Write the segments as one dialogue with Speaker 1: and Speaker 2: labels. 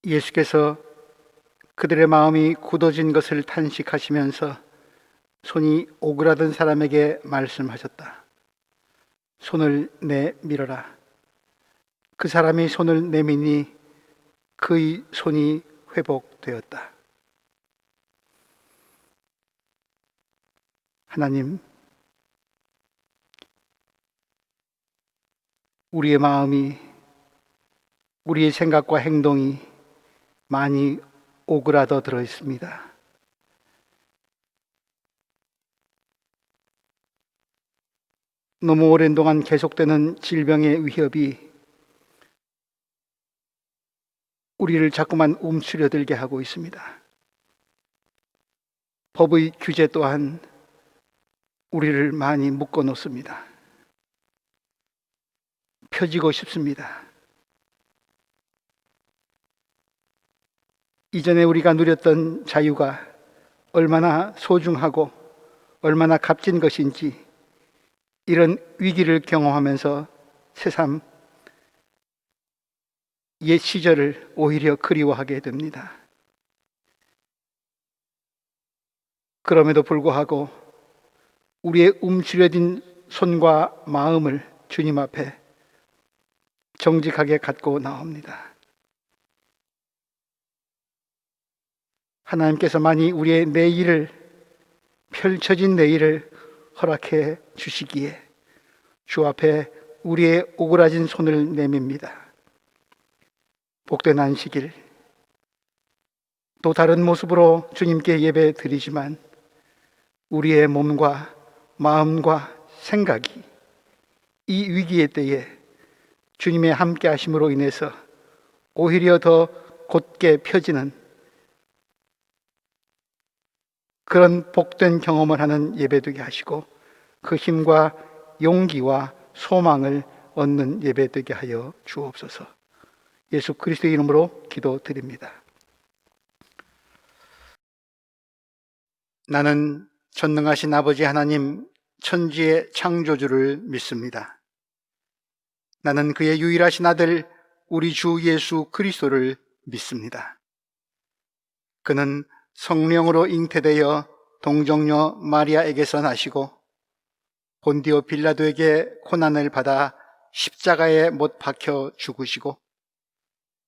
Speaker 1: 예수께서 그들의 마음이 굳어진 것을 탄식하시면서 손이 오그라든 사람에게 말씀하셨다. 손을 내밀어라. 그 사람이 손을 내미니 그의 손이 회복되었다. 하나님, 우리의 마음이, 우리의 생각과 행동이 많이 오그라져 들어 있습니다. 너무 오랜 동안 계속되는 질병의 위협이 우리를 자꾸만 움츠려들게 하고 있습니다. 법의 규제 또한 우리를 많이 묶어 놓습니다. 펴지고 싶습니다. 이전에 우리가 누렸던 자유가 얼마나 소중하고 얼마나 값진 것인지 이런 위기를 경험하면서 새삼 옛 시절을 오히려 그리워하게 됩니다. 그럼에도 불구하고 우리의 움츠려진 손과 마음을 주님 앞에 정직하게 갖고 나옵니다. 하나님께서 많이 우리의 내일을, 펼쳐진 내일을 허락해 주시기에 주 앞에 우리의 오그라진 손을 내밉니다. 복된 안식일, 또 다른 모습으로 주님께 예배 드리지만 우리의 몸과 마음과 생각이 이 위기의 때에 주님의 함께 하심으로 인해서 오히려 더 곧게 펴지는 그런 복된 경험을 하는 예배 되게 하시고 그 힘과 용기와 소망을 얻는 예배 되게 하여 주옵소서. 예수 그리스도의 이름으로 기도드립니다. 나는 전능하신 아버지 하나님 천지의 창조주를 믿습니다. 나는 그의 유일하신 아들 우리 주 예수 그리스도를 믿습니다. 그는 성령으로 잉태되어 동정녀 마리아에게서 나시고 본디오 빌라도에게 고난을 받아 십자가에 못 박혀 죽으시고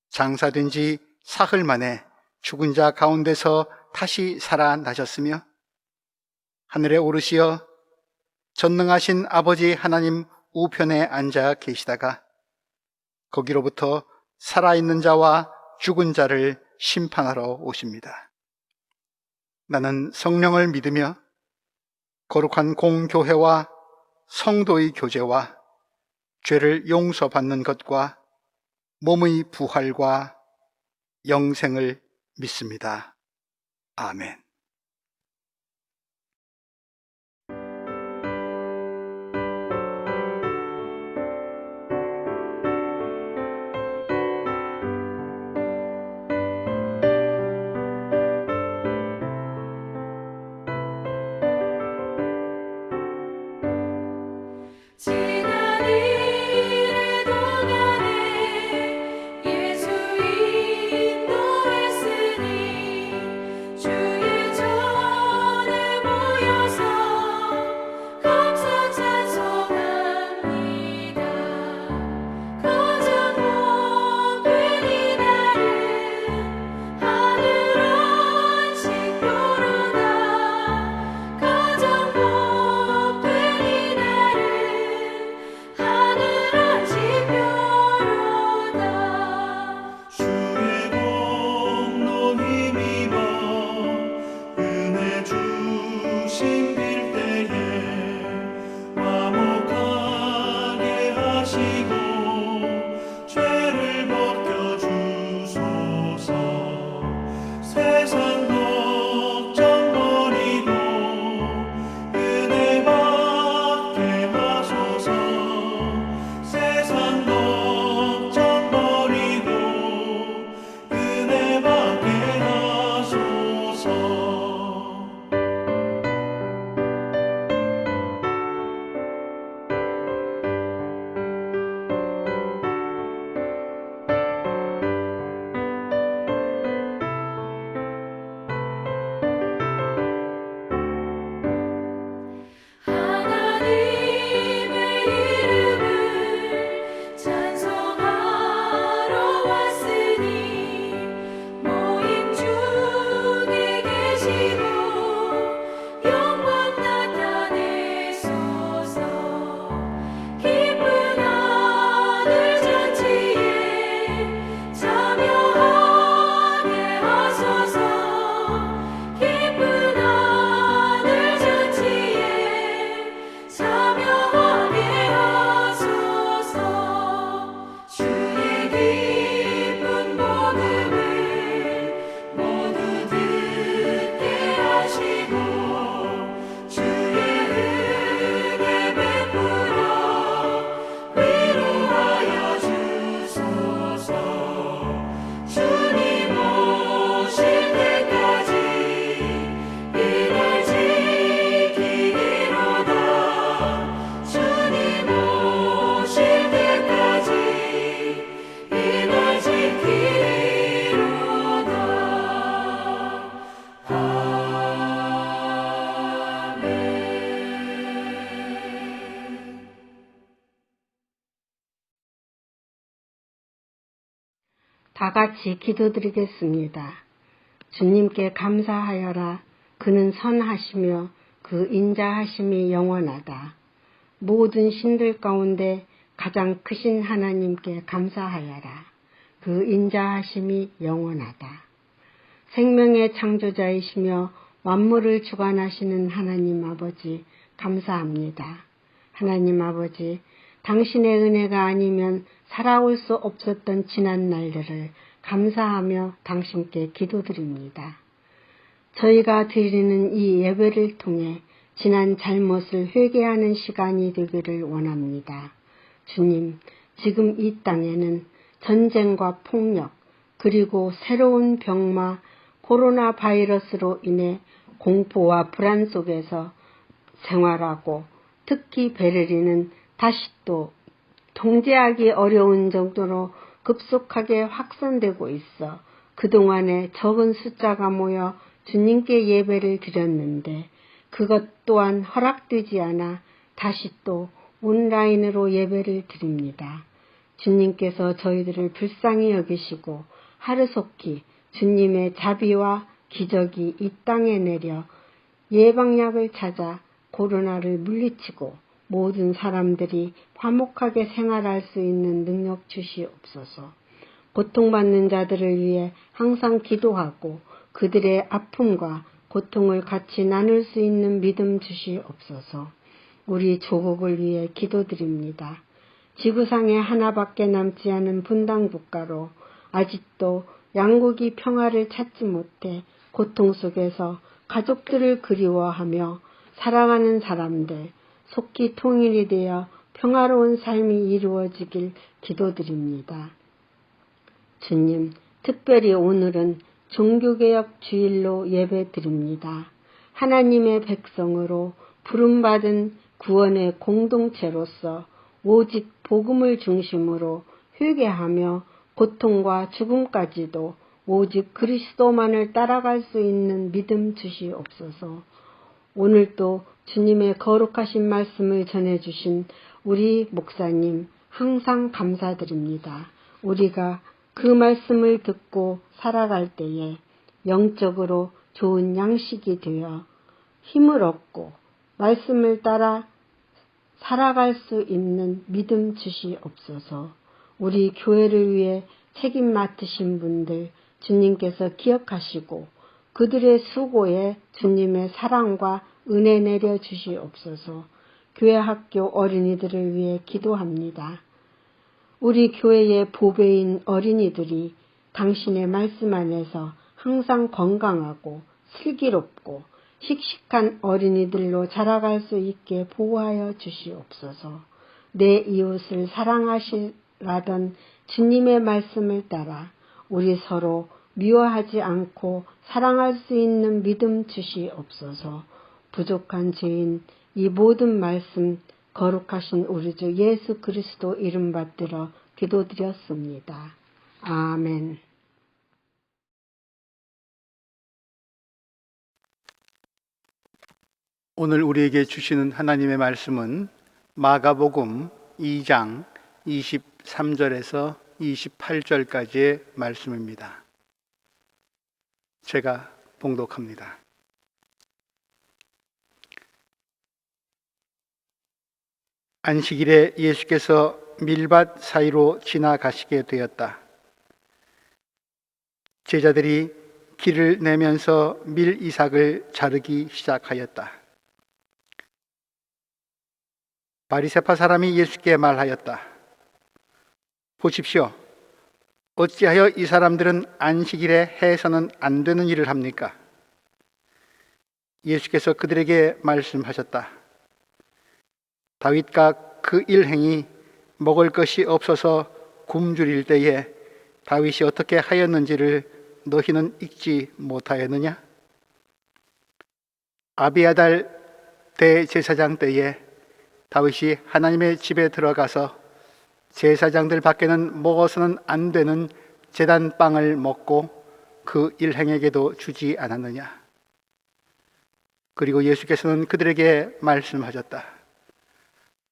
Speaker 1: 장사된 지 사흘 만에 죽은 자 가운데서 다시 살아나셨으며 하늘에 오르시어 전능하신 아버지 하나님 우편에 앉아 계시다가 거기로부터 살아있는 자와 죽은 자를 심판하러 오십니다. 나는 성령을 믿으며 거룩한 공교회와 성도의 교제와 죄를 용서받는 것과 몸의 부활과 영생을 믿습니다. 아멘.
Speaker 2: 예수 인도했으니 주의 다 같이 기도드리겠습니다. 주님께 감사하여라. 그는 선하시며 그 인자하심이 영원하다. 모든 신들 가운데 가장 크신 하나님께 감사하여라. 그 인자하심이 영원하다. 생명의 창조자이시며 만물을 주관하시는 하나님 아버지 감사합니다. 하나님 아버지, 당신의 은혜가 아니면 살아올 수 없었던 지난 날들을 감사하며 당신께 기도드립니다. 저희가 드리는 이 예배를 통해 지난 잘못을 회개하는 시간이 되기를 원합니다. 주님, 지금 이 땅에는 전쟁과 폭력, 그리고 새로운 병마 코로나 바이러스로 인해 공포와 불안 속에서 생활하고, 특히 베를린은 다시 또 통제하기 어려운 정도로 급속하게 확산되고 있어 그동안에 적은 숫자가 모여 주님께 예배를 드렸는데 그것 또한 허락되지 않아 다시 또 온라인으로 예배를 드립니다. 주님께서 저희들을 불쌍히 여기시고 하루속히 주님의 자비와 기적이 이 땅에 내려 예방약을 찾아 코로나를 물리치고 모든 사람들이 화목하게 생활할 수 있는 능력 주시옵소서. 고통받는 자들을 위해 항상 기도하고 그들의 아픔과 고통을 같이 나눌 수 있는 믿음 주시옵소서. 우리 조국을 위해 기도드립니다. 지구상에 하나밖에 남지 않은 분단 국가로 아직도 양국이 평화를 찾지 못해 고통 속에서 가족들을 그리워하며 사랑하는 사람들 속히 통일이 되어 평화로운 삶이 이루어지길 기도드립니다. 주님, 특별히 오늘은 종교개혁 주일로 예배드립니다. 하나님의 백성으로 부름받은 구원의 공동체로서 오직 복음을 중심으로 회개하며 고통과 죽음까지도 오직 그리스도만을 따라갈 수 있는 믿음 주시옵소서. 오늘도 주님의 거룩하신 말씀을 전해주신 우리 목사님 항상 감사드립니다. 우리가 그 말씀을 듣고 살아갈 때에 영적으로 좋은 양식이 되어 힘을 얻고 말씀을 따라 살아갈 수 있는 믿음 주시옵소서. 우리 교회를 위해 책임 맡으신 분들 주님께서 기억하시고 그들의 수고에 주님의 사랑과 은혜 내려 주시옵소서. 교회 학교 어린이들을 위해 기도합니다. 우리 교회의 보배인 어린이들이 당신의 말씀 안에서 항상 건강하고 슬기롭고 씩씩한 어린이들로 자라갈 수 있게 보호하여 주시옵소서. 내 이웃을 사랑하시라던 주님의 말씀을 따라 우리 서로 미워하지 않고 사랑할 수 있는 믿음 주시옵소서. 부족한 죄인 이 모든 말씀 거룩하신 우리 주 예수 그리스도 이름 받들어 기도드렸습니다. 아멘.
Speaker 1: 오늘 우리에게 주시는 하나님의 말씀은 마가복음 2장 23절에서 28절까지의 말씀입니다. 제가 봉독합니다. 안식일에 예수께서 밀밭 사이로 지나가시게 되었다. 제자들이 길을 내면서 밀이삭을 자르기 시작하였다. 바리새파 사람이 예수께 말하였다. 보십시오. 어찌하여 이 사람들은 안식일에 해서는 안 되는 일을 합니까? 예수께서 그들에게 말씀하셨다. 다윗과 그 일행이 먹을 것이 없어서 굶주릴 때에 다윗이 어떻게 하였는지를 너희는 읽지 못하였느냐? 아비아달 대제사장 때에 다윗이 하나님의 집에 들어가서 제사장들 밖에는 먹어서는 안 되는 제단빵을 먹고 그 일행에게도 주지 않았느냐? 그리고 예수께서는 그들에게 말씀하셨다.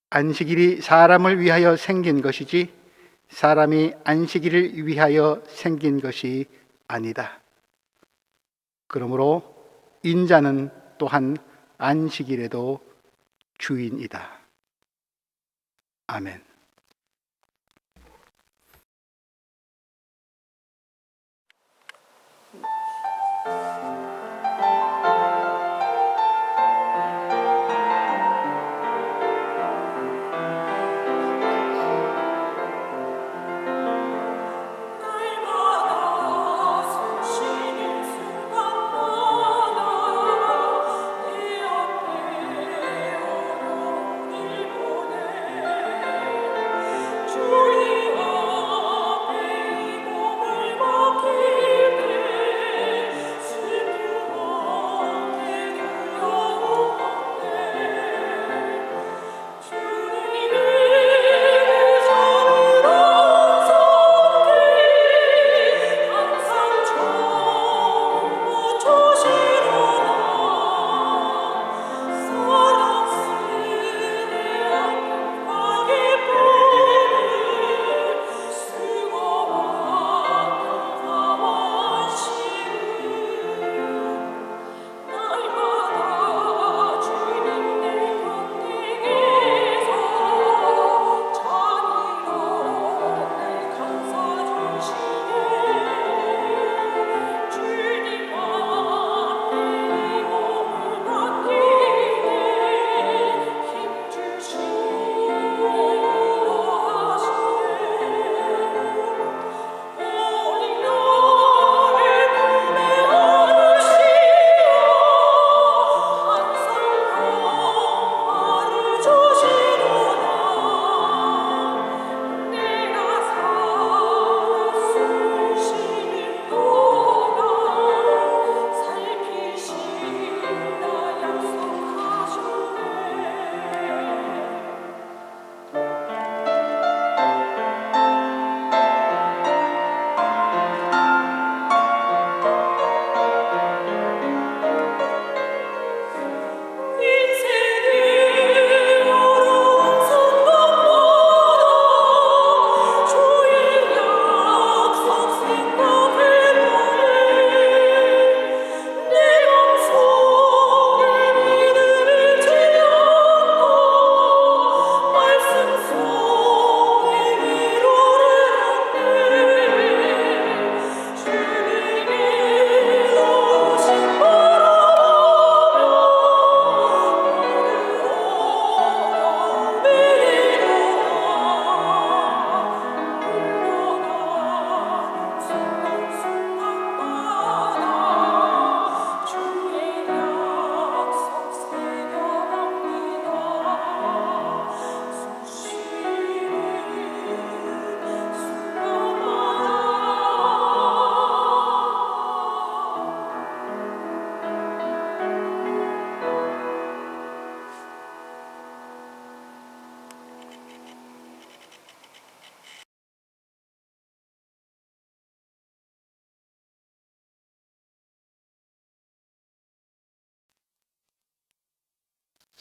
Speaker 1: 안식일이 사람을 위하여 생긴 것이지 사람이 안식일을 위하여 생긴 것이 아니다. 그러므로 인자는 또한 안식일에도 주인이다. 아멘.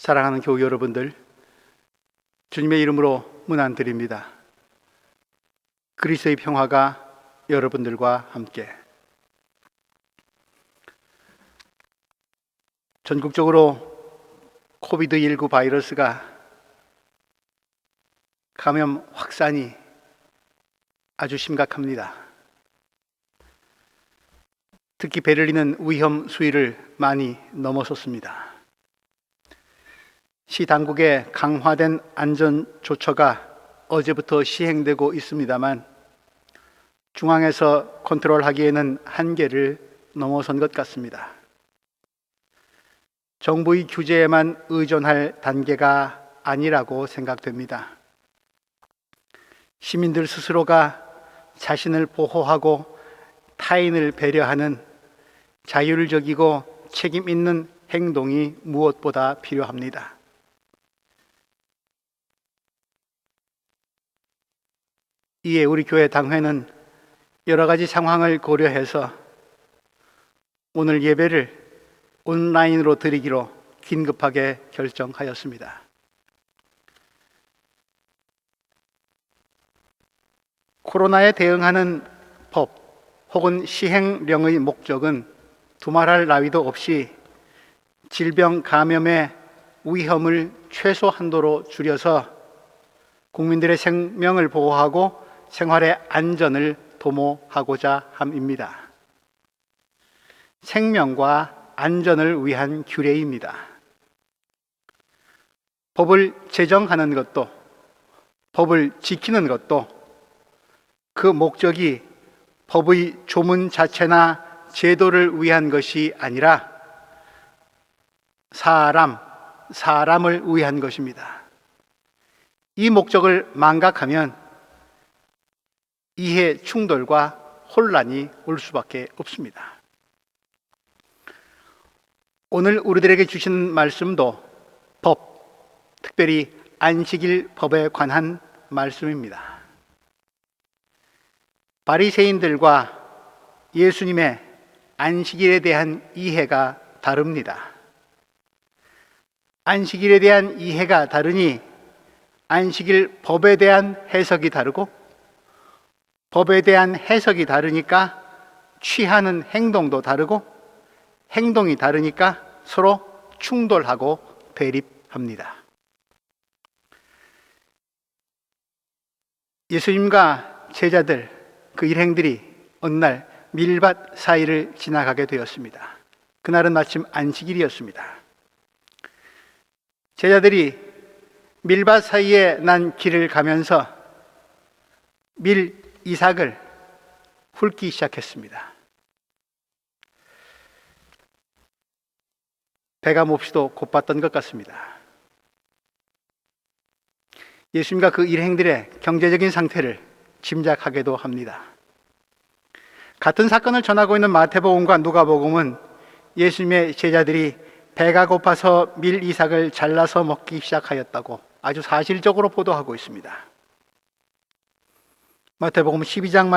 Speaker 1: 사랑하는 교우 여러분들, 주님의 이름으로 문안드립니다. 그리스도의 평화가 여러분들과 함께. 전국적으로 코비드19 바이러스가 감염 확산이 아주 심각합니다. 특히 베를린은 위험 수위를 많이 넘어섰습니다. 시 당국의 강화된 안전 조처가 어제부터 시행되고 있습니다만 중앙에서 컨트롤하기에는 한계를 넘어선 것 같습니다. 정부의 규제에만 의존할 단계가 아니라고 생각됩니다. 시민들 스스로가 자신을 보호하고 타인을 배려하는 자율적이고 책임 있는 행동이 무엇보다 필요합니다. 이에 우리 교회 당회는 여러 가지 상황을 고려해서 오늘 예배를 온라인으로 드리기로 긴급하게 결정하였습니다. 코로나에 대응하는 법 혹은 시행령의 목적은 두말할 나위도 없이 질병 감염의 위험을 최소 한도로 줄여서 국민들의 생명을 보호하고 생활의 안전을 도모하고자 함입니다. 생명과 안전을 위한 규례입니다. 법을 제정하는 것도, 법을 지키는 것도 그 목적이 법의 조문 자체나 제도를 위한 것이 아니라 사람을 위한 것입니다. 이 목적을 망각하면 이해 충돌과 혼란이 올 수밖에 없습니다. 오늘 우리들에게 주신 말씀도 법, 특별히 안식일 법에 관한 말씀입니다. 바리새인들과 예수님의 안식일에 대한 이해가 다릅니다. 안식일에 대한 이해가 다르니 안식일 법에 대한 해석이 다르고, 법에 대한 해석이 다르니까 취하는 행동도 다르고, 행동이 다르니까 서로 충돌하고 대립합니다. 예수님과 제자들, 그 일행들이 어느 날 밀밭 사이를 지나가게 되었습니다. 그날은 마침 안식일이었습니다. 제자들이 밀밭 사이에 난 길을 가면서 밀 이삭을 훑기 시작했습니다. 배가 몹시도 고팠던 것 같습니다. 예수님과 그 일행들의 경제적인 상태를 짐작하게도 합니다. 같은 사건을 전하고 있는 마태복음과 누가복음은 예수님의 제자들이 배가 고파서 밀 이삭을 잘라서 먹기 시작하였다고 아주 사실적으로 보도하고 있습니다. 마태복음 12장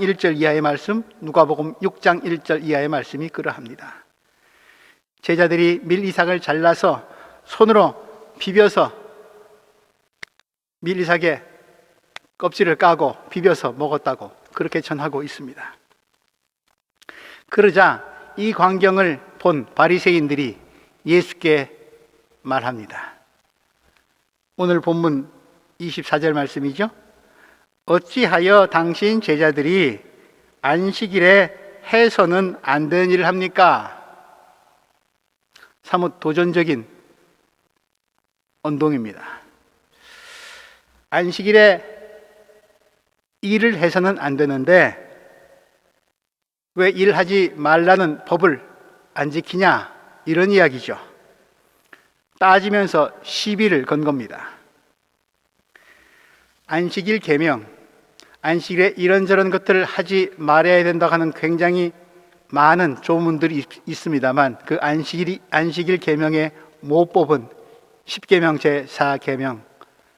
Speaker 1: 1절 이하의 말씀, 누가복음 6장 1절 이하의 말씀이 그러합니다. 제자들이 밀 이삭을 잘라서 손으로 비벼서 밀 이삭의 껍질을 까고 비벼서 먹었다고 그렇게 전하고 있습니다. 그러자 이 광경을 본 바리새인들이 예수께 말합니다. 오늘 본문 24절 말씀이죠. 어찌하여 당신 제자들이 안식일에 해서는 안 되는 일을 합니까? 사뭇 도전적인 언동입니다. 안식일에 일을 해서는 안 되는데 왜 일하지 말라는 법을 안 지키냐? 이런 이야기죠. 따지면서 시비를 건 겁니다. 안식일 계명, 안식일에 이런저런 것들을 하지 말아야 된다고 하는 굉장히 많은 조문들이 있습니다만 그 안식일 계명의 모법은 10계명 제4계명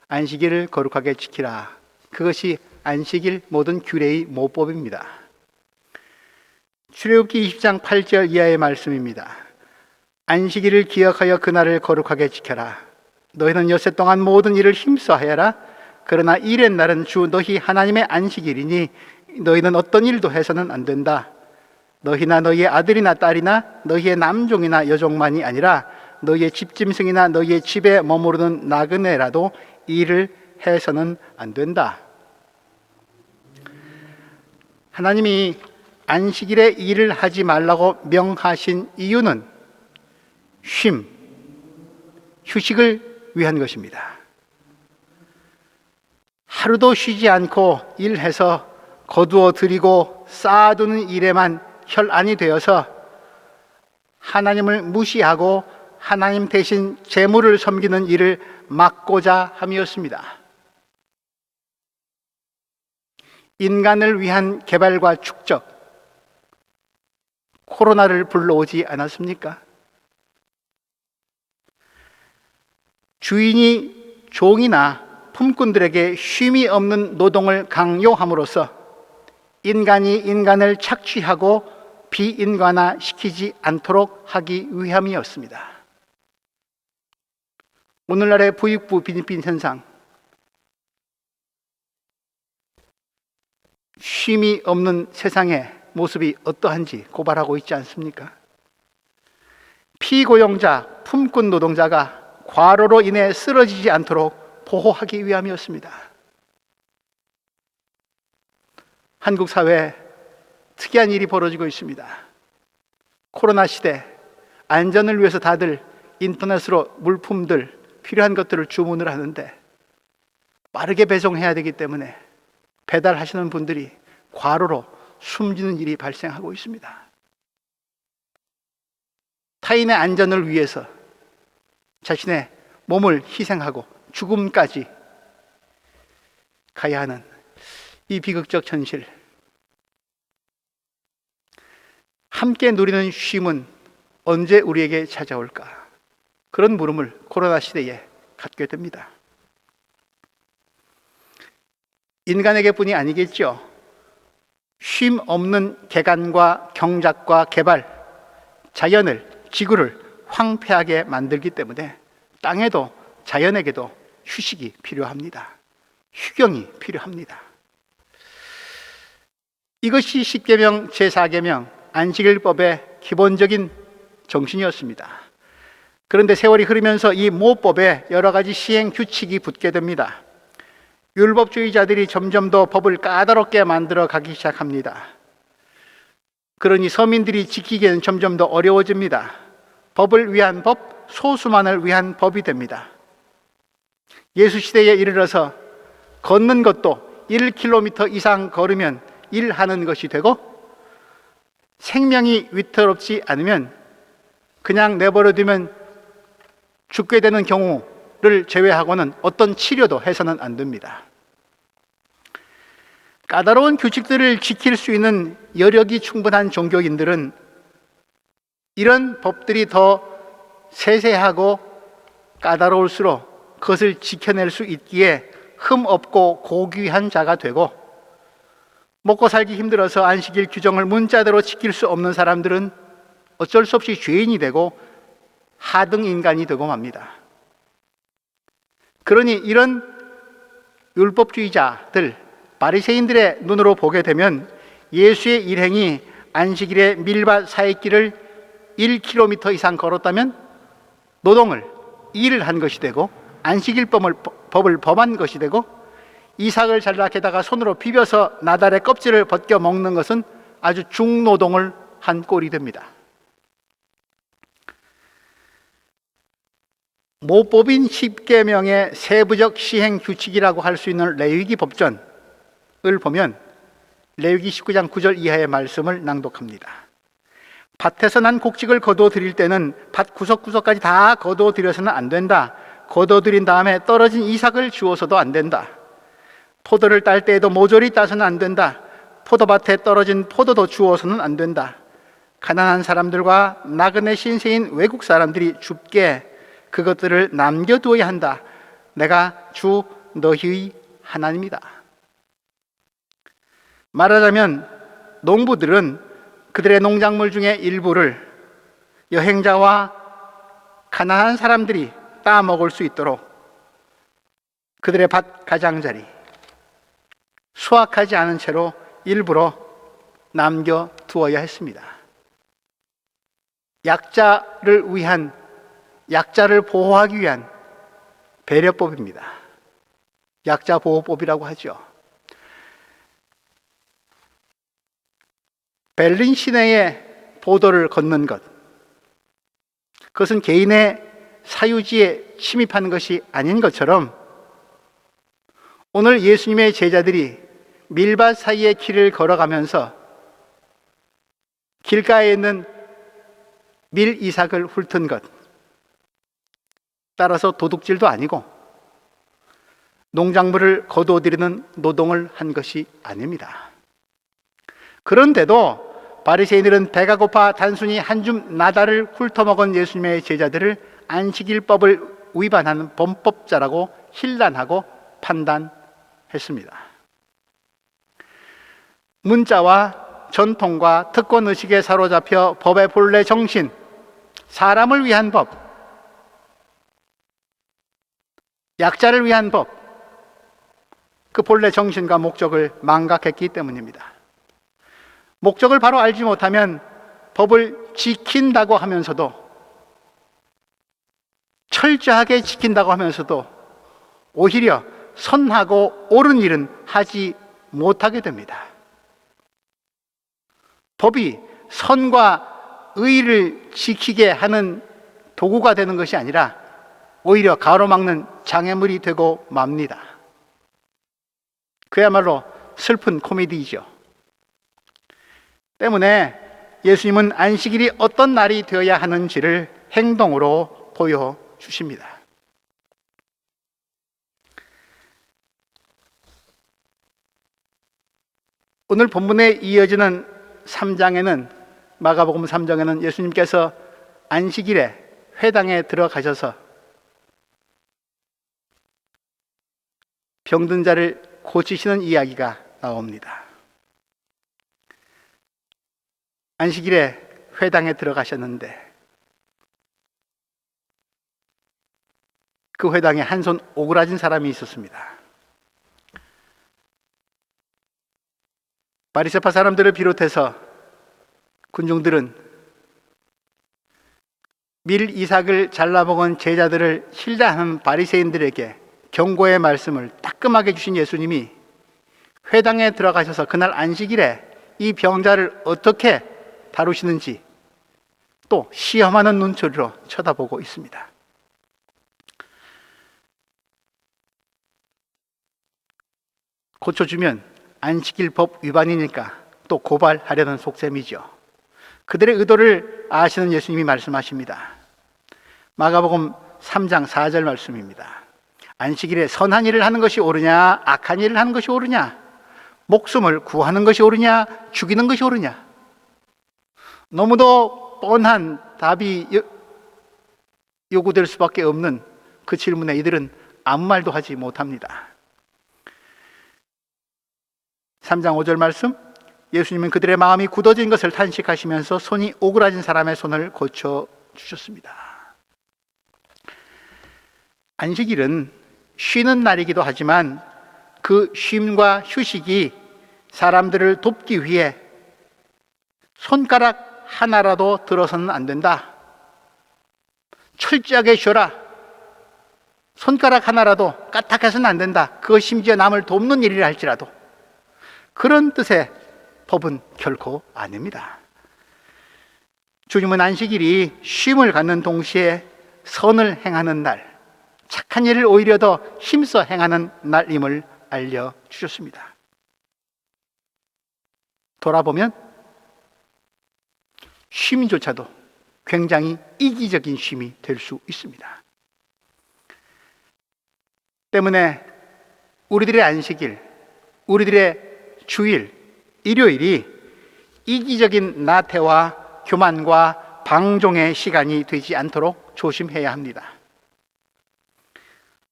Speaker 1: 안식일을 거룩하게 지키라. 그것이 안식일 모든 규례의 모법입니다. 출애굽기 20장 8절 이하의 말씀입니다. 안식일을 기억하여 그날을 거룩하게 지켜라. 너희는 엿새 동안 모든 일을 힘써 하여라. 그러나 일의 날은 주 너희 하나님의 안식일이니 너희는 어떤 일도 해서는 안 된다. 너희나 너희의 아들이나 딸이나 너희의 남종이나 여종만이 아니라 너희의 집짐승이나 너희의 집에 머무르는 나그네라도 일을 해서는 안 된다. 하나님이 안식일에 일을 하지 말라고 명하신 이유는 휴식을 위한 것입니다. 하루도 쉬지 않고 일해서 거두어 들이고 쌓아두는 일에만 혈안이 되어서 하나님을 무시하고 하나님 대신 재물을 섬기는 일을 막고자 함이었습니다. 인간을 위한 개발과 축적, 코로나를 불러오지 않았습니까? 주인이 종이나 품꾼들에게 쉼이 없는 노동을 강요함으로써 인간이 인간을 착취하고 비인간화시키지 않도록 하기 위함이었습니다. 오늘날의 부익부 빈빈 현상, 쉼이 없는 세상의 모습이 어떠한지 고발하고 있지 않습니까? 피고용자, 품꾼 노동자가 과로로 인해 쓰러지지 않도록 보호하기 위함이었습니다. 한국 사회에 특이한 일이 벌어지고 있습니다. 코로나 시대, 안전을 위해서 다들 인터넷으로 물품들, 필요한 것들을 주문을 하는데 빠르게 배송해야 되기 때문에 배달하시는 분들이 과로로 숨지는 일이 발생하고 있습니다. 타인의 안전을 위해서 자신의 몸을 희생하고 죽음까지 가야 하는 이 비극적 현실. 함께 누리는 쉼은 언제 우리에게 찾아올까? 그런 물음을 코로나 시대에 갖게 됩니다. 인간에게 뿐이 아니겠죠. 쉼 없는 개간과 경작과 개발, 자연을, 지구를 황폐하게 만들기 때문에 땅에도 자연에게도 휴식이 필요합니다. 휴경이 필요합니다. 이것이 십계명 제4계명 안식일법의 기본적인 정신이었습니다. 그런데 세월이 흐르면서 이 모법에 여러 가지 시행 규칙이 붙게 됩니다. 율법주의자들이 점점 더 법을 까다롭게 만들어 가기 시작합니다. 그러니 서민들이 지키기에는 점점 더 어려워집니다. 법을 위한 법, 소수만을 위한 법이 됩니다. 예수 시대에 이르러서 걷는 것도 1km 이상 걸으면 일하는 것이 되고, 생명이 위태롭지 않으면 그냥 내버려두면 죽게 되는 경우를 제외하고는 어떤 치료도 해서는 안 됩니다. 까다로운 규칙들을 지킬 수 있는 여력이 충분한 종교인들은 이런 법들이 더 세세하고 까다로울수록 그것을 지켜낼 수 있기에 흠없고 고귀한 자가 되고, 먹고 살기 힘들어서 안식일 규정을 문자대로 지킬 수 없는 사람들은 어쩔 수 없이 죄인이 되고 하등 인간이 되고 맙니다. 그러니 이런 율법주의자들, 바리새인들의 눈으로 보게 되면 예수의 일행이 안식일에 밀밭 사이길을 1km 이상 걸었다면 노동을, 일을 한 것이 되고, 안식일법을 범한 것이 되고, 이삭을 잘라 게다가 손으로 비벼서 나달의 껍질을 벗겨 먹는 것은 아주 중노동을 한 꼴이 됩니다. 모법인 십계명의 세부적 시행 규칙이라고 할 수 있는 레위기 법전을 보면 레위기 19장 9절 이하의 말씀을 낭독합니다. 밭에서 난 곡식을 거두어 드릴 때는 밭 구석구석까지 다 거두어 드려서는 안 된다. 거두어 드린 다음에 떨어진 이삭을 주워서도 안 된다. 포도를 딸 때에도 모조리 따서는 안 된다. 포도밭에 떨어진 포도도 주워서는 안 된다. 가난한 사람들과 나그네 신세인 외국 사람들이 줍게 그것들을 남겨두어야 한다. 내가 주 너희의 하나님이다. 말하자면 농부들은 그들의 농작물 중에 일부를 여행자와 가난한 사람들이 따먹을 수 있도록 그들의 밭 가장자리, 수확하지 않은 채로 일부러 남겨두어야 했습니다. 약자를 보호하기 위한 배려법입니다. 약자 보호법이라고 하죠. 베를린 시내에 보도를 걷는 것, 그것은 개인의 사유지에 침입하는 것이 아닌 것처럼 오늘 예수님의 제자들이 밀밭 사이의 길을 걸어가면서 길가에 있는 밀 이삭을 훑은 것, 따라서 도둑질도 아니고 농작물을 거두어들이는 노동을 한 것이 아닙니다. 그런데도 바리새인들은 배가 고파 단순히 한 줌 나달을 훑어먹은 예수님의 제자들을 안식일법을 위반하는 범법자라고 힐난하고 판단했습니다. 문자와 전통과 특권의식에 사로잡혀 법의 본래 정신, 사람을 위한 법, 약자를 위한 법, 그 본래 정신과 목적을 망각했기 때문입니다. 목적을 바로 알지 못하면 법을 지킨다고 하면서도, 철저하게 지킨다고 하면서도 오히려 선하고 옳은 일은 하지 못하게 됩니다. 법이 선과 의를 지키게 하는 도구가 되는 것이 아니라 오히려 가로막는 장애물이 되고 맙니다. 그야말로 슬픈 코미디이죠. 때문에 예수님은 안식일이 어떤 날이 되어야 하는지를 행동으로 보여주십니다. 오늘 본문에 이어지는 3장에는, 마가복음 3장에는 예수님께서 안식일에 회당에 들어가셔서 병든 자를 고치시는 이야기가 나옵니다. 안식일에 회당에 들어가셨는데 그 회당에 한 손 오그라진 사람이 있었습니다. 바리새파 사람들을 비롯해서 군중들은 밀 이삭을 잘라먹은 제자들을 신뢰하는 바리새인들에게 경고의 말씀을 따끔하게 주신 예수님이 회당에 들어가셔서 그날 안식일에 이 병자를 어떻게 다루시는지 또 시험하는 눈초리로 쳐다보고 있습니다. 고쳐주면 안식일 법 위반이니까 또 고발하려는 속셈이죠. 그들의 의도를 아시는 예수님이 말씀하십니다. 마가복음 3장 4절 말씀입니다. 안식일에 선한 일을 하는 것이 옳으냐, 악한 일을 하는 것이 옳으냐, 목숨을 구하는 것이 옳으냐, 죽이는 것이 옳으냐. 너무도 뻔한 답이 요구될 수밖에 없는 그 질문에 이들은 아무 말도 하지 못합니다. 3장 5절 말씀, 예수님은 그들의 마음이 굳어진 것을 탄식하시면서 손이 오그라진 사람의 손을 고쳐주셨습니다. 안식일은 쉬는 날이기도 하지만 그 쉼과 휴식이 사람들을 돕기 위해 손가락 하나라도 들어서는 안 된다. 철저하게 쉬어라. 손가락 하나라도 까딱해서는 안 된다. 그거 심지어 남을 돕는 일이라 할지라도. 그런 뜻의 법은 결코 아닙니다. 주님은 안식일이 쉼을 갖는 동시에 선을 행하는 날, 착한 일을 오히려 더 힘써 행하는 날임을 알려주셨습니다. 돌아보면 쉼조차도 굉장히 이기적인 쉼이 될 수 있습니다. 때문에 우리들의 안식일, 우리들의 주일, 일요일이 이기적인 나태와 교만과 방종의 시간이 되지 않도록 조심해야 합니다.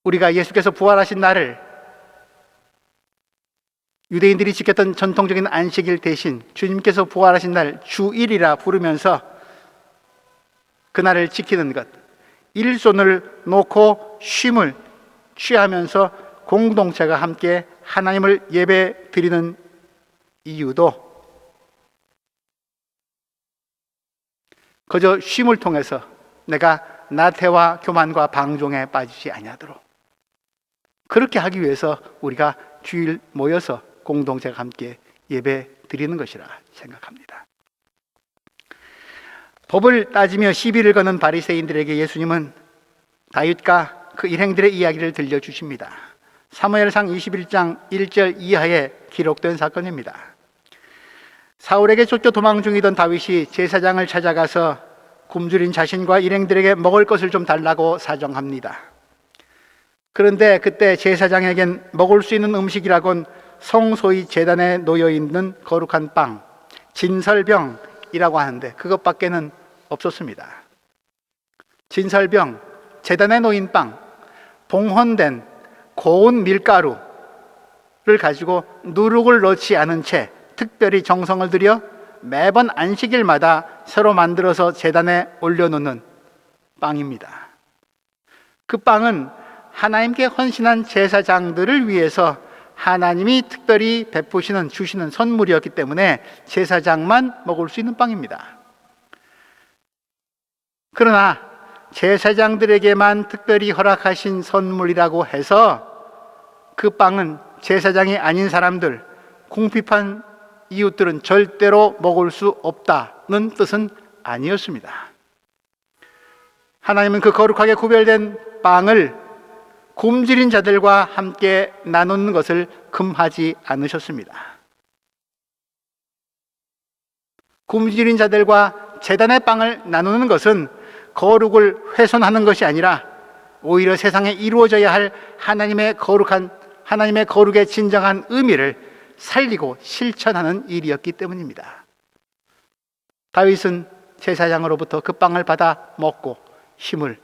Speaker 1: 우리가 예수께서 부활하신 날을 유대인들이 지켰던 전통적인 안식일 대신 주님께서 부활하신 날 주일이라 부르면서 그날을 지키는 것, 일손을 놓고 쉼을 취하면서 공동체가 함께 하나님을 예배 드리는 이유도 그저 쉼을 통해서 내가 나태와 교만과 방종에 빠지지 아니하도록, 그렇게 하기 위해서 우리가 주일 모여서 공동체가 함께 예배 드리는 것이라 생각합니다. 법을 따지며 시비를 거는 바리새인들에게 예수님은 다윗과 그 일행들의 이야기를 들려주십니다. 사무엘상 21장 1절 이하에 기록된 사건입니다. 사울에게 쫓겨 도망 중이던 다윗이 제사장을 찾아가서 굶주린 자신과 일행들에게 먹을 것을 좀 달라고 사정합니다. 그런데 그때 제사장에겐 먹을 수 있는 음식이라곤 성소의 제단에 놓여있는 거룩한 빵, 진설병이라고 하는데 그것밖에는 없었습니다. 진설병, 제단에 놓인 빵, 봉헌된 고운 밀가루를 가지고 누룩을 넣지 않은 채 특별히 정성을 들여 매번 안식일마다 새로 만들어서 제단에 올려놓는 빵입니다. 그 빵은 하나님께 헌신한 제사장들을 위해서 하나님이 특별히 주시는 선물이었기 때문에 제사장만 먹을 수 있는 빵입니다. 그러나 제사장들에게만 특별히 허락하신 선물이라고 해서 그 빵은 제사장이 아닌 사람들, 궁핍한 이웃들은 절대로 먹을 수 없다는 뜻은 아니었습니다. 하나님은 그 거룩하게 구별된 빵을 굶주린 자들과 함께 나누는 것을 금하지 않으셨습니다. 굶주린 자들과 제단의 빵을 나누는 것은 거룩을 훼손하는 것이 아니라 오히려 세상에 이루어져야 할 하나님의 거룩의 진정한 의미를 살리고 실천하는 일이었기 때문입니다. 다윗은 제사장으로부터 그 빵을 받아 먹고 힘을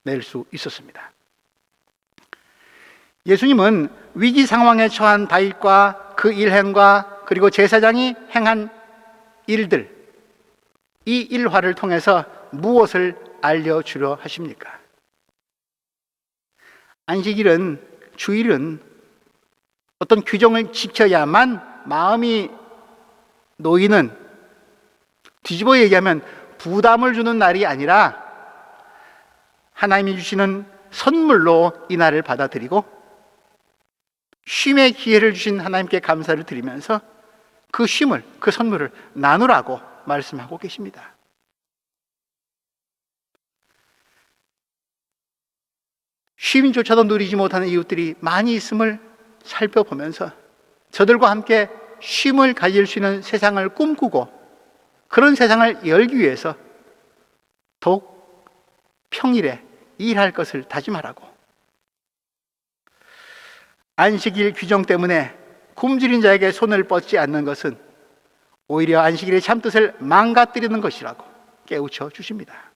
Speaker 1: 낼 수 있었습니다. 예수님은 위기 상황에 처한 다윗과 그 일행과 그리고 제사장이 행한 일들, 이 일화를 통해서 무엇을 알려주려 하십니까? 안식일은, 주일은 어떤 규정을 지켜야만 마음이 놓이는, 뒤집어 얘기하면 부담을 주는 날이 아니라 하나님이 주시는 선물로 이 날을 받아들이고 쉼의 기회를 주신 하나님께 감사를 드리면서 그 쉼을, 그 선물을 나누라고 말씀하고 계십니다. 쉼조차도 누리지 못하는 이웃들이 많이 있음을 살펴보면서 저들과 함께 쉼을 가질 수 있는 세상을 꿈꾸고 그런 세상을 열기 위해서 더욱 평일에 일할 것을 다짐하라고. 안식일 규정 때문에 굶주린 자에게 손을 뻗지 않는 것은 오히려 안식일의 참뜻을 망가뜨리는 것이라고 깨우쳐 주십니다.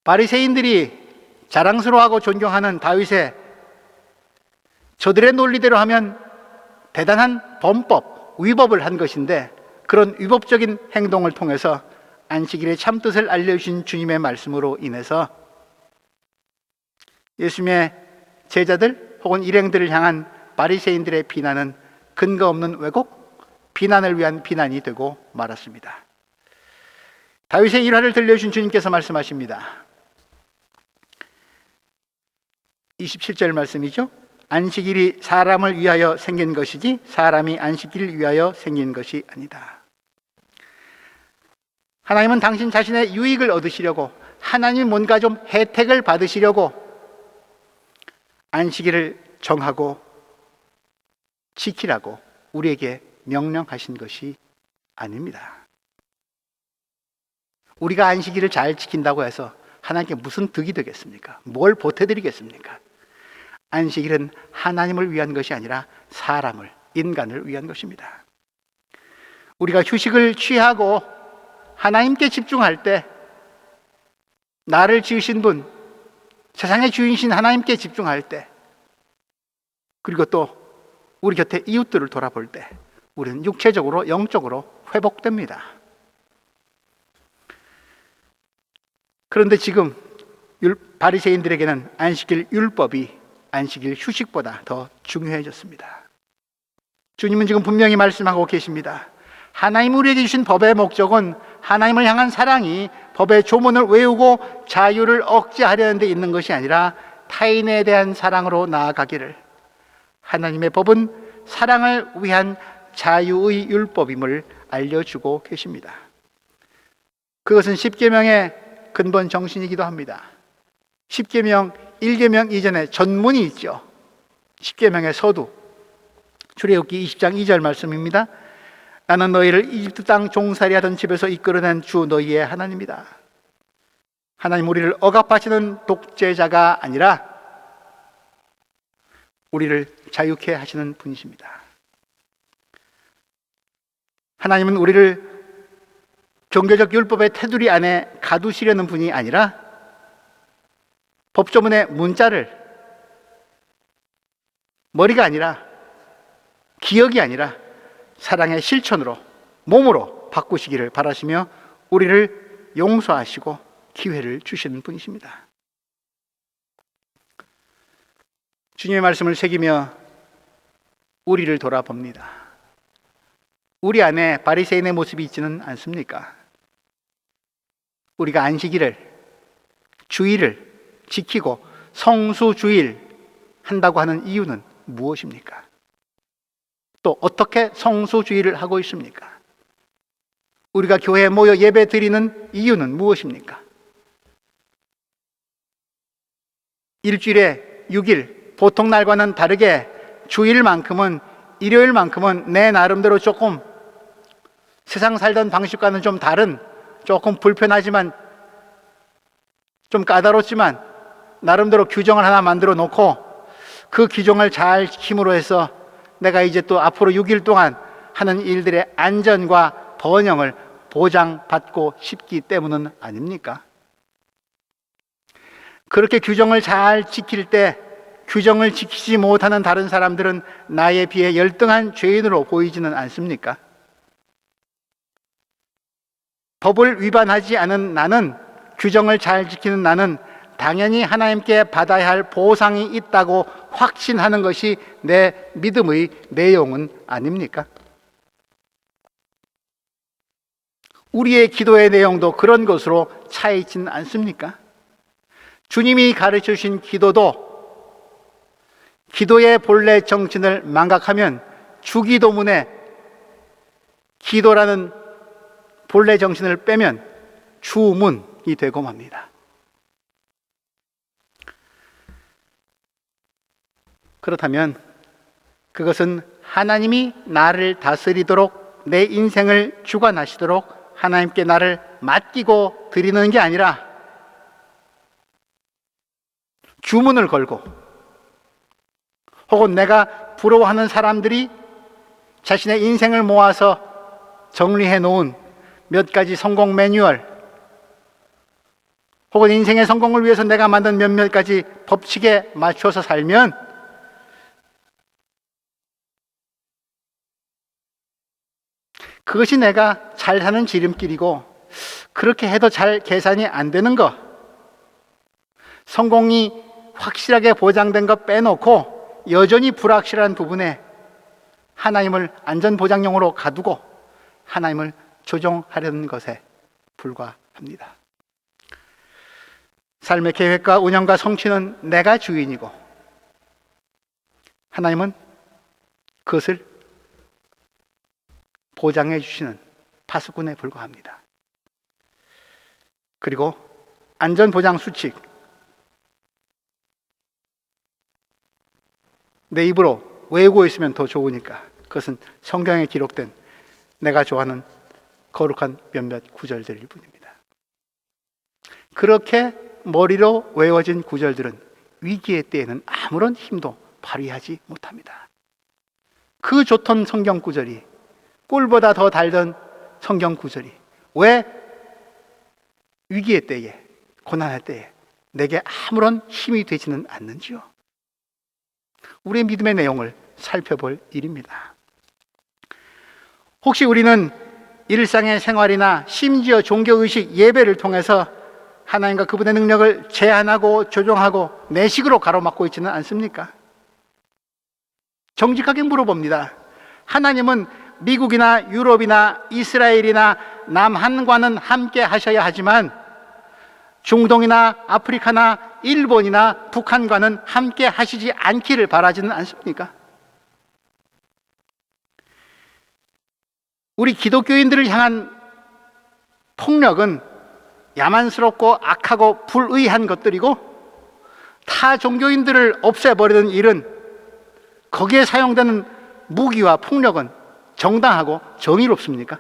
Speaker 1: 바리새인들이 자랑스러워하고 존경하는 다윗의 저들의 논리대로 하면 대단한 범법, 위법을 한 것인데 그런 위법적인 행동을 통해서 안식일의 참뜻을 알려주신 주님의 말씀으로 인해서 예수님의 제자들 혹은 일행들을 향한 바리새인들의 비난은 근거 없는 왜곡, 비난을 위한 비난이 되고 말았습니다. 다윗의 일화를 들려주신 주님께서 말씀하십니다. 27절 말씀이죠. 안식일이 사람을 위하여 생긴 것이지 사람이 안식일을 위하여 생긴 것이 아니다. 하나님은 당신 자신의 유익을 얻으시려고, 하나님이 뭔가 좀 혜택을 받으시려고 안식일을 정하고 지키라고 우리에게 명령하신 것이 아닙니다. 우리가 안식일을 잘 지킨다고 해서 하나님께 무슨 득이 되겠습니까? 뭘 보태드리겠습니까? 안식일은 하나님을 위한 것이 아니라 사람을, 인간을 위한 것입니다. 우리가 휴식을 취하고 하나님께 집중할 때, 나를 지으신 분, 세상의 주인이신 하나님께 집중할 때, 그리고 또 우리 곁에 이웃들을 돌아볼 때 우리는 육체적으로, 영적으로 회복됩니다. 그런데 지금 바리새인들에게는 안식일 율법이 안식일 휴식보다 더 중요해졌습니다. 주님은 지금 분명히 말씀하고 계십니다. 하나님 우리에게 주신 법의 목적은 하나님을 향한 사랑이 법의 조문을 외우고 자유를 억제하려는 데 있는 것이 아니라 타인에 대한 사랑으로 나아가기를, 하나님의 법은 사랑을 위한 자유의 율법임을 알려주고 계십니다. 그것은 십계명의 근본 정신이기도 합니다. 십계명 1계명 이전에 전문이 있죠. 십계명의 서두, 출애굽기 20장 2절 말씀입니다. 나는 너희를 이집트 땅 종살이하던 집에서 이끌어낸 주 너희의 하나님이다. 하나님 우리를 억압하시는 독재자가 아니라 우리를 자유케 하시는 분이십니다. 하나님은 우리를 종교적 율법의 테두리 안에 가두시려는 분이 아니라 법조문의 문자를 머리가 아니라, 기억이 아니라 사랑의 실천으로, 몸으로 바꾸시기를 바라시며 우리를 용서하시고 기회를 주시는 분이십니다. 주님의 말씀을 새기며 우리를 돌아봅니다. 우리 안에 바리새인의 모습이 있지는 않습니까? 우리가 안식일을, 주일을 지키고 성수주일 한다고 하는 이유는 무엇입니까? 또 어떻게 성수주일을 하고 있습니까? 우리가 교회에 모여 예배 드리는 이유는 무엇입니까? 일주일에 6일, 보통 날과는 다르게 주일만큼은, 일요일만큼은 내 나름대로 조금 세상 살던 방식과는 좀 다른, 조금 불편하지만 좀 까다롭지만 나름대로 규정을 하나 만들어 놓고 그 규정을 잘 지킴으로 해서 내가 이제 또 앞으로 6일 동안 하는 일들의 안전과 번영을 보장받고 싶기 때문은 아닙니까? 그렇게 규정을 잘 지킬 때 규정을 지키지 못하는 다른 사람들은 나에 비해 열등한 죄인으로 보이지는 않습니까? 법을 위반하지 않은 나는, 규정을 잘 지키는 나는 당연히 하나님께 받아야 할 보상이 있다고 확신하는 것이 내 믿음의 내용은 아닙니까? 우리의 기도의 내용도 그런 것으로 차 있지는 않습니까? 주님이 가르쳐 주신 기도도 기도의 본래 정신을 망각하면 주기도문에 기도라는 본래 정신을 빼면 주문이 되고 맙니다. 그렇다면 그것은 하나님이 나를 다스리도록, 내 인생을 주관하시도록 하나님께 나를 맡기고 드리는 게 아니라 주문을 걸고, 혹은 내가 부러워하는 사람들이 자신의 인생을 모아서 정리해 놓은 몇 가지 성공 매뉴얼, 혹은 인생의 성공을 위해서 내가 만든 몇몇 가지 법칙에 맞춰서 살면 그것이 내가 잘 사는 지름길이고, 그렇게 해도 잘 계산이 안 되는 것, 성공이 확실하게 보장된 것 빼놓고 여전히 불확실한 부분에 하나님을 안전보장용으로 가두고 하나님을 조종하려는 것에 불과합니다. 삶의 계획과 운영과 성취는 내가 주인이고 하나님은 그것을 보장해 주시는 파수꾼에 불과합니다. 그리고 안전보장 수칙, 내 입으로 외우고 있으면 더 좋으니까 그것은 성경에 기록된 내가 좋아하는 거룩한 몇몇 구절들일 뿐입니다. 그렇게 머리로 외워진 구절들은 위기의 때에는 아무런 힘도 발휘하지 못합니다. 그 좋던 성경 구절이, 꿀보다 더 달던 성경 구절이 왜 위기의 때에, 고난의 때에 내게 아무런 힘이 되지는 않는지요? 우리의 믿음의 내용을 살펴볼 일입니다. 혹시 우리는 일상의 생활이나 심지어 종교의식, 예배를 통해서 하나님과 그분의 능력을 제한하고 조종하고 내 식으로 가로막고 있지는 않습니까? 정직하게 물어봅니다. 하나님은 미국이나 유럽이나 이스라엘이나 남한과는 함께 하셔야 하지만 중동이나 아프리카나 일본이나 북한과는 함께 하시지 않기를 바라지는 않습니까? 우리 기독교인들을 향한 폭력은 야만스럽고 악하고 불의한 것들이고, 타 종교인들을 없애버리는 일은, 거기에 사용되는 무기와 폭력은 정당하고 정의롭습니까?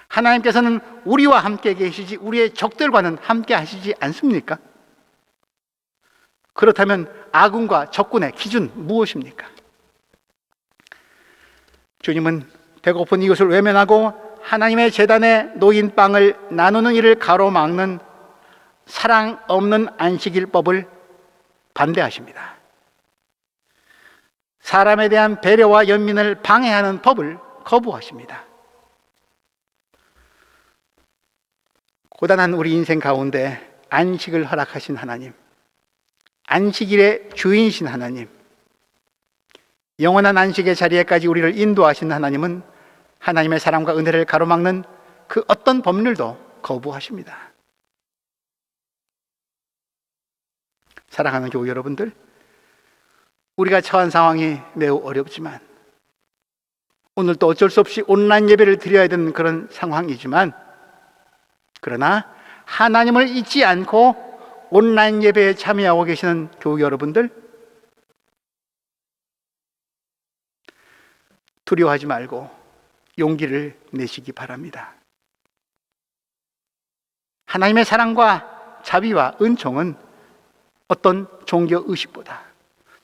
Speaker 1: 하나님께서는 우리와 함께 계시지 우리의 적들과는 함께 하시지 않습니까? 그렇다면 아군과 적군의 기준 무엇입니까? 주님은 배고픈 이웃을 외면하고 하나님의 제단에 놓인 빵을 나누는 일을 가로막는 사랑 없는 안식일법을 반대하십니다. 사람에 대한 배려와 연민을 방해하는 법을 거부하십니다. 고단한 우리 인생 가운데 안식을 허락하신 하나님, 안식일의 주인이신 하나님, 영원한 안식의 자리에까지 우리를 인도하시는 하나님은 하나님의 사랑과 은혜를 가로막는 그 어떤 법률도 거부하십니다. 사랑하는 교우 여러분들, 우리가 처한 상황이 매우 어렵지만, 오늘도 어쩔 수 없이 온라인 예배를 드려야 되는 그런 상황이지만, 그러나 하나님을 잊지 않고 온라인 예배에 참여하고 계시는 교우 여러분들, 두려워하지 말고 용기를 내시기 바랍니다. 하나님의 사랑과 자비와 은총은 어떤 종교 의식보다,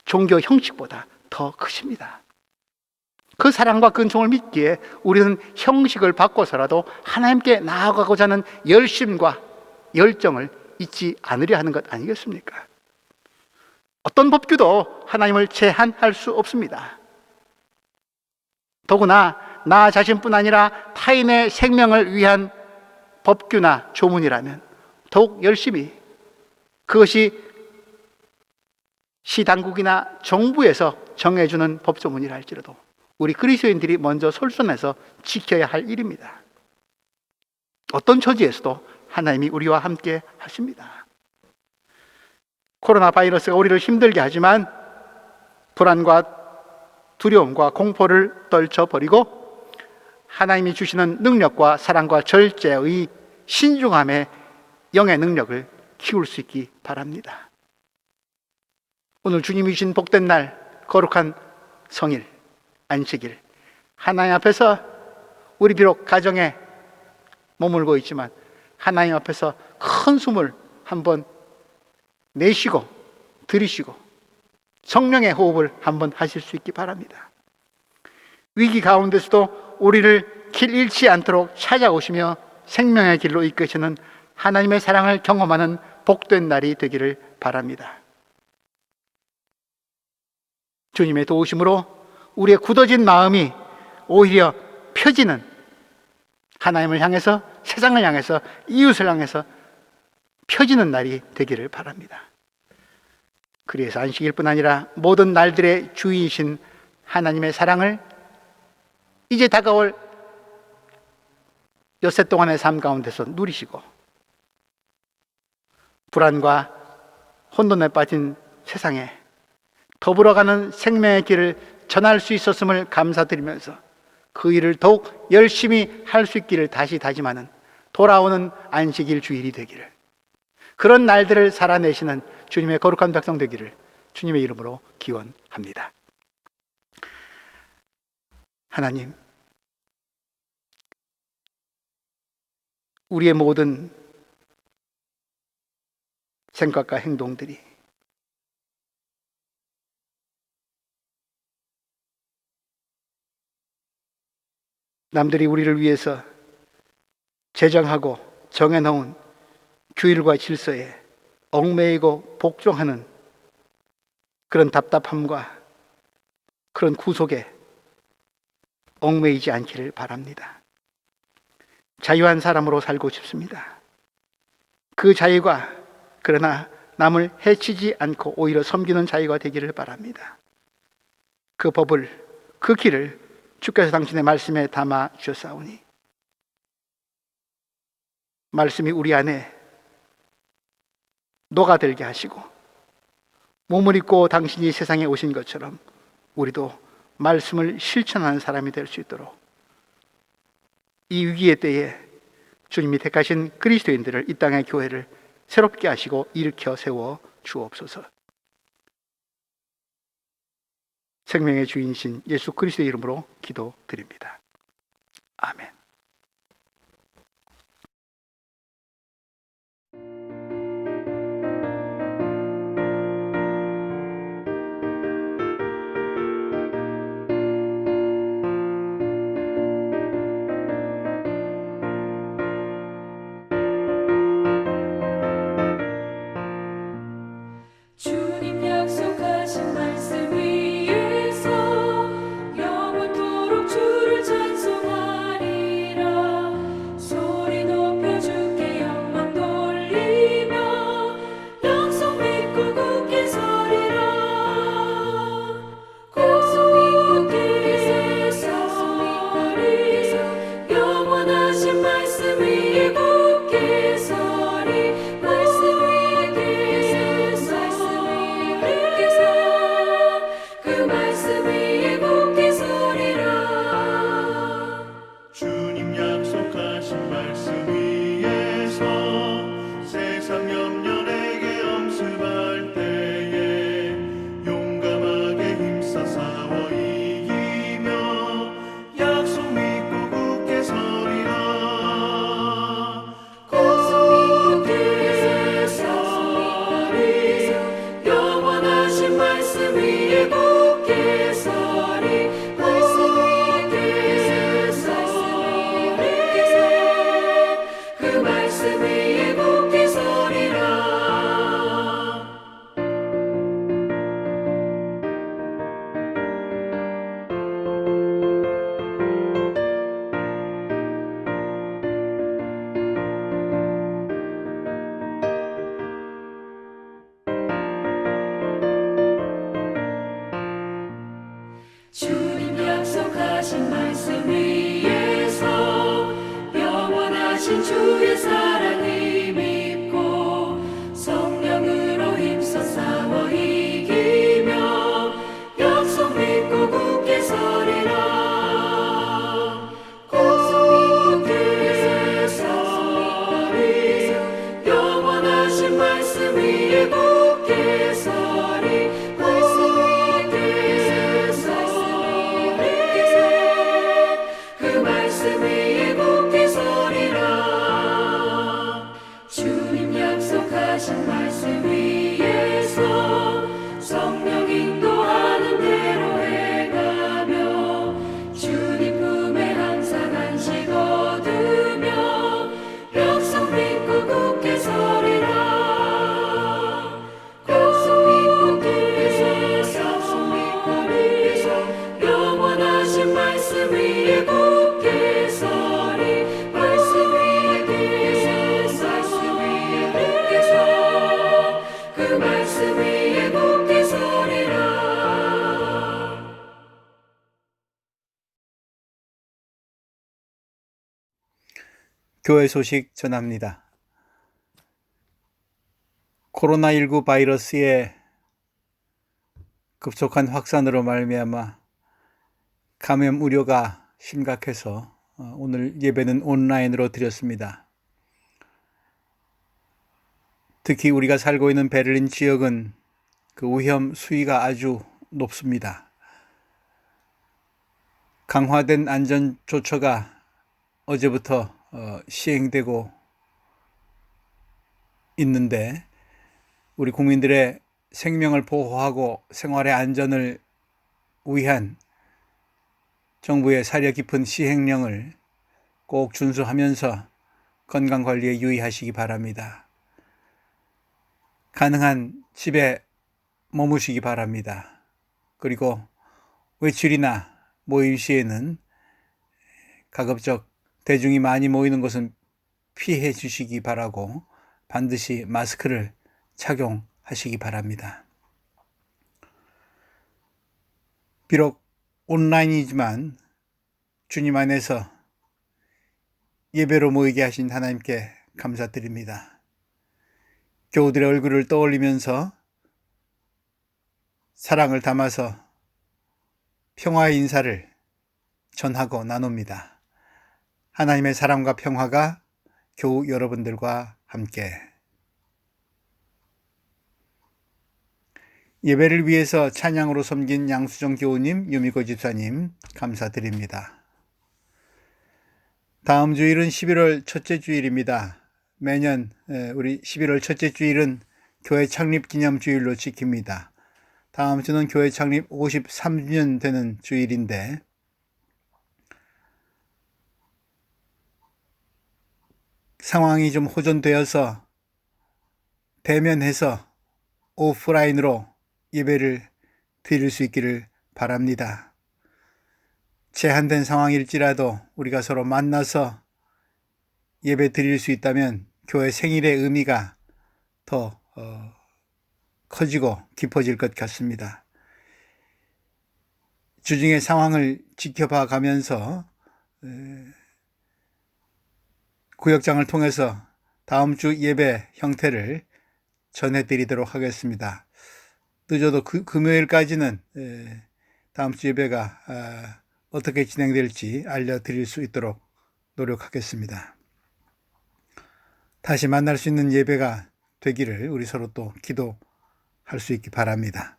Speaker 1: 종교 형식보다 더 크십니다. 그 사랑과 그 은총을 믿기에 우리는 형식을 바꿔서라도 하나님께 나아가고자 하는 열심과 열정을 잊지 않으려 하는 것 아니겠습니까? 어떤 법규도 하나님을 제한할 수 없습니다. 더구나 나 자신뿐 아니라 타인의 생명을 위한 법규나 조문이라면 더욱 열심히, 그것이 시당국이나 정부에서 정해주는 법조문이라 할지라도 우리 그리스도인들이 먼저 솔선해서 지켜야 할 일입니다. 어떤 처지에서도 하나님이 우리와 함께 하십니다. 코로나 바이러스가 우리를 힘들게 하지만 불안과 두려움과 공포를 떨쳐버리고 하나님이 주시는 능력과 사랑과 절제의 신중함의 영의 능력을 키울 수 있기 바랍니다. 오늘 주님이 주신 복된 날, 거룩한 성일, 안식일, 하나님 앞에서 우리 비록 가정에 머물고 있지만 하나님 앞에서 큰 숨을 한번 내쉬고 들이쉬고 성령의 호흡을 한번 하실 수 있기 바랍니다. 위기 가운데서도 우리를 길 잃지 않도록 찾아오시며 생명의 길로 이끄시는 하나님의 사랑을 경험하는 복된 날이 되기를 바랍니다. 주님의 도우심으로 우리의 굳어진 마음이 오히려 펴지는, 하나님을 향해서, 세상을 향해서, 이웃을 향해서 펴지는 날이 되기를 바랍니다. 그래서 안식일뿐 아니라 모든 날들의 주인이신 하나님의 사랑을 이제 다가올 엿새 동안의 삶 가운데서 누리시고, 불안과 혼돈에 빠진 세상에 더불어가는 생명의 길을 전할 수 있었음을 감사드리면서 그 일을 더욱 열심히 할 수 있기를 다시 다짐하는 돌아오는 안식일 주일이 되기를, 그런 날들을 살아내시는 주님의 거룩한 백성 되기를 주님의 이름으로 기원합니다. 하나님, 우리의 모든 생각과 행동들이 남들이 우리를 위해서 제정하고 정해놓은 규율과 질서에 얽매이고 복종하는 그런 답답함과 그런 구속에 얽매이지 않기를 바랍니다. 자유한 사람으로 살고 싶습니다. 그 자유가 그러나 남을 해치지 않고 오히려 섬기는 자유가 되기를 바랍니다. 그 법을, 그 길을 주께서 당신의 말씀에 담아 주셨사오니 말씀이 우리 안에 녹아들게 하시고 몸을 입고 당신이 세상에 오신 것처럼 우리도 말씀을 실천하는 사람이 될 수 있도록 이 위기의 때에 주님이 택하신 그리스도인들을, 이 땅의 교회를 새롭게 하시고 일으켜 세워 주옵소서. 생명의 주인이신 예수 그리스도의 이름으로 기도드립니다. 아멘.
Speaker 3: 주님 약속하신 말씀 위에서 영원토록 주를 찬송하리.
Speaker 4: 교회 소식 전합니다. 코로나19 바이러스의 급속한 확산으로 말미암아 감염 우려가 심각해서 오늘 예배는 온라인으로 드렸습니다. 특히 우리가 살고 있는 베를린 지역은 그 위험 수위가 아주 높습니다. 강화된 안전 조처가 어제부터 시행되고 있는데 우리 국민들의 생명을 보호하고 생활의 안전을 위한 정부의 사려 깊은 시행령을 꼭 준수하면서 건강관리에 유의하시기 바랍니다. 가능한 집에 머무시기 바랍니다. 그리고 외출이나 모임 시에는 가급적 대중이 많이 모이는 곳은 피해 주시기 바라고 반드시 마스크를 착용하시기 바랍니다. 비록 온라인이지만 주님 안에서 예배로 모이게 하신 하나님께 감사드립니다. 교우들의 얼굴을 떠올리면서 사랑을 담아서 평화의 인사를 전하고 나눕니다. 하나님의 사랑과 평화가 교우 여러분들과 함께. 예배를 위해서 찬양으로 섬긴 양수정 교우님, 유미고 집사님 감사드립니다. 다음 주일은 11월 첫째 주일입니다. 매년 우리 11월 첫째 주일은 교회 창립 기념 주일로 지킵니다. 다음 주는 교회 창립 53주년 되는 주일인데 상황이 좀 호전되어서 대면해서 오프라인으로 예배를 드릴 수 있기를 바랍니다. 제한된 상황일지라도 우리가 서로 만나서 예배 드릴 수 있다면 교회 생일의 의미가 더 커지고 깊어질 것 같습니다. 주중의 상황을 지켜봐 가면서 구역장을 통해서 다음 주 예배 형태를 전해드리도록 하겠습니다. 늦어도 금요일까지는 다음 주 예배가 어떻게 진행될지 알려드릴 수 있도록 노력하겠습니다. 다시 만날 수 있는 예배가 되기를 우리 서로 또 기도할 수 있기 바랍니다.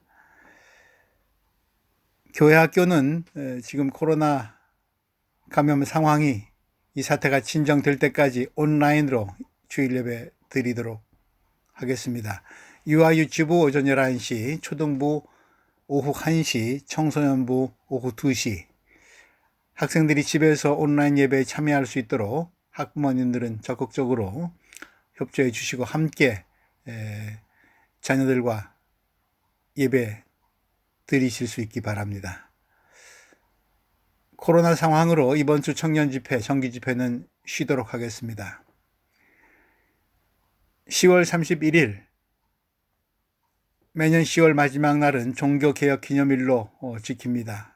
Speaker 4: 교회 학교는 지금 코로나 감염 상황이 이 사태가 진정될 때까지 온라인으로 주일 예배 드리도록 하겠습니다. 유아 유치부 오전 11시, 초등부 오후 1시, 청소년부 오후 2시. 학생들이 집에서 온라인 예배에 참여할 수 있도록 학부모님들은 적극적으로 협조해 주시고 함께 자녀들과 예배 드리실 수 있기 바랍니다. 코로나 상황으로 이번 주 청년 집회, 정기 집회는 쉬도록 하겠습니다. 10월 31일 매년 10월 마지막 날은 종교개혁 기념일로 지킵니다.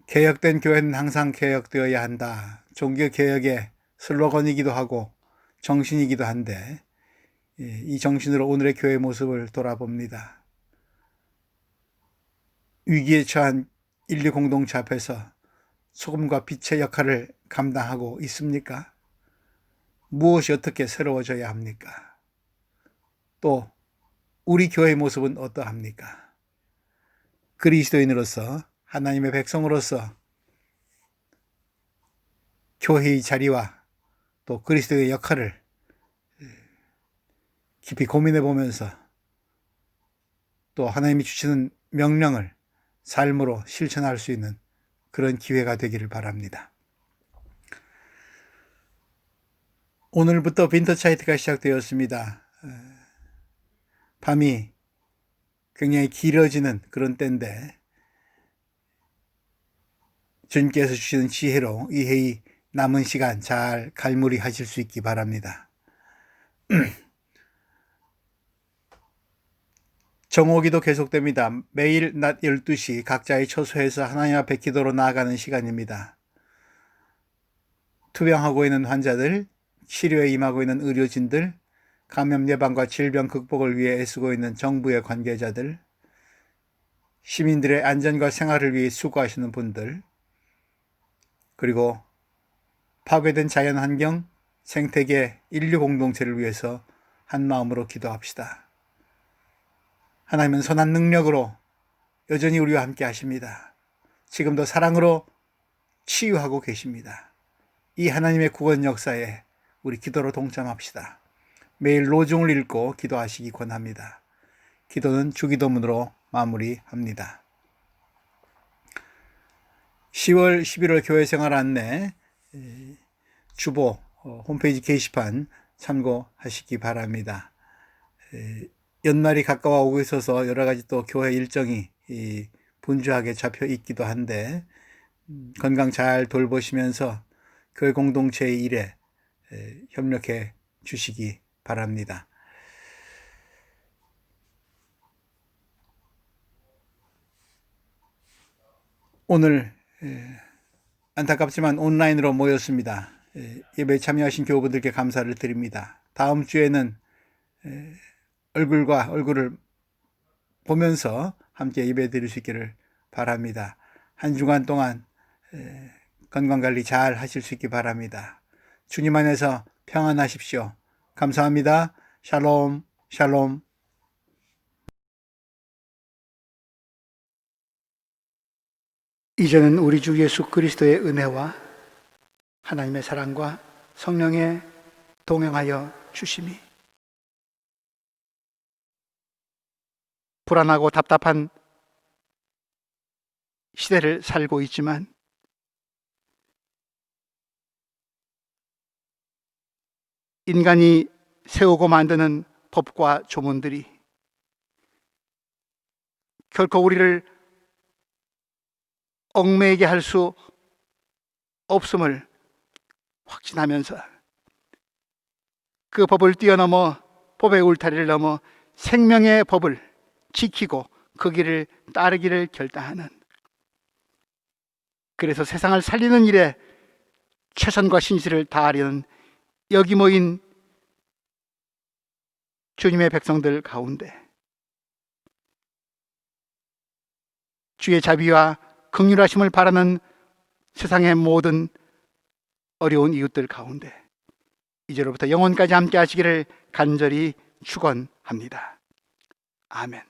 Speaker 4: 개혁된 교회는 항상 개혁되어야 한다. 종교개혁의 슬로건이기도 하고 정신이기도 한데 이 정신으로 오늘의 교회의 모습을 돌아봅니다. 위기에 처한 인류 공동체 앞에서 소금과 빛의 역할을 감당하고 있습니까? 무엇이 어떻게 새로워져야 합니까? 또 우리 교회의 모습은 어떠합니까? 그리스도인으로서 하나님의 백성으로서 교회의 자리와 또 그리스도의 역할을 깊이 고민해 보면서 또 하나님이 주시는 명령을 삶으로 실천할 수 있는 그런 기회가 되기를 바랍니다. 오늘부터 윈터차이트가 시작되었습니다. 밤이 굉장히 길어지는 그런 때인데 주님께서 주시는 지혜로 이 해의 남은 시간 잘 갈무리하실 수 있기 바랍니다. 정오기도 계속됩니다. 매일 낮 12시 각자의 처소에서 하나님 앞에 기도로 나아가는 시간입니다. 투병하고 있는 환자들, 치료에 임하고 있는 의료진들, 감염 예방과 질병 극복을 위해 애쓰고 있는 정부의 관계자들, 시민들의 안전과 생활을 위해 수고하시는 분들, 그리고 파괴된 자연환경, 생태계, 인류 공동체를 위해서 한 마음으로 기도합시다. 하나님은 선한 능력으로 여전히 우리와 함께 하십니다. 지금도 사랑으로 치유하고 계십니다. 이 하나님의 구원 역사에 우리 기도로 동참합시다. 매일 로중을 읽고 기도하시기 권합니다. 기도는 주기도문으로 마무리합니다. 10월, 11월 교회생활 안내 주보 홈페이지 게시판 참고하시기 바랍니다. 연말이 가까워 오고 있어서 여러 가지 또 교회 일정이 분주하게 잡혀 있기도 한데 건강 잘 돌보시면서 교회 공동체의 일에 협력해 주시기 바랍니다. 오늘 안타깝지만 온라인으로 모였습니다. 예배에 참여하신 교우분들께 감사를 드립니다. 다음 주에는 얼굴과 얼굴을 보면서 함께 예배 드릴 수 있기를 바랍니다. 한 주간 동안 건강관리 잘 하실 수 있기 바랍니다. 주님 안에서 평안하십시오. 감사합니다. 샬롬, 샬롬.
Speaker 1: 이제는 우리 주 예수 그리스도의 은혜와 하나님의 사랑과 성령의 동행하여 주심이 불안하고 답답한 시대를 살고 있지만 인간이 세우고 만드는 법과 조문들이 결코 우리를 얽매이게 할 수 없음을 확신하면서 그 법을 뛰어넘어 법의 울타리를 넘어 생명의 법을 지키고 그 길을 따르기를 결단하는, 그래서 세상을 살리는 일에 최선과 신실을 다하려는 여기 모인 주님의 백성들 가운데 주의 자비와 긍휼하심을 바라는 세상의 모든 어려운 이웃들 가운데 이제로부터 영원까지 함께 하시기를 간절히 축원합니다. 아멘.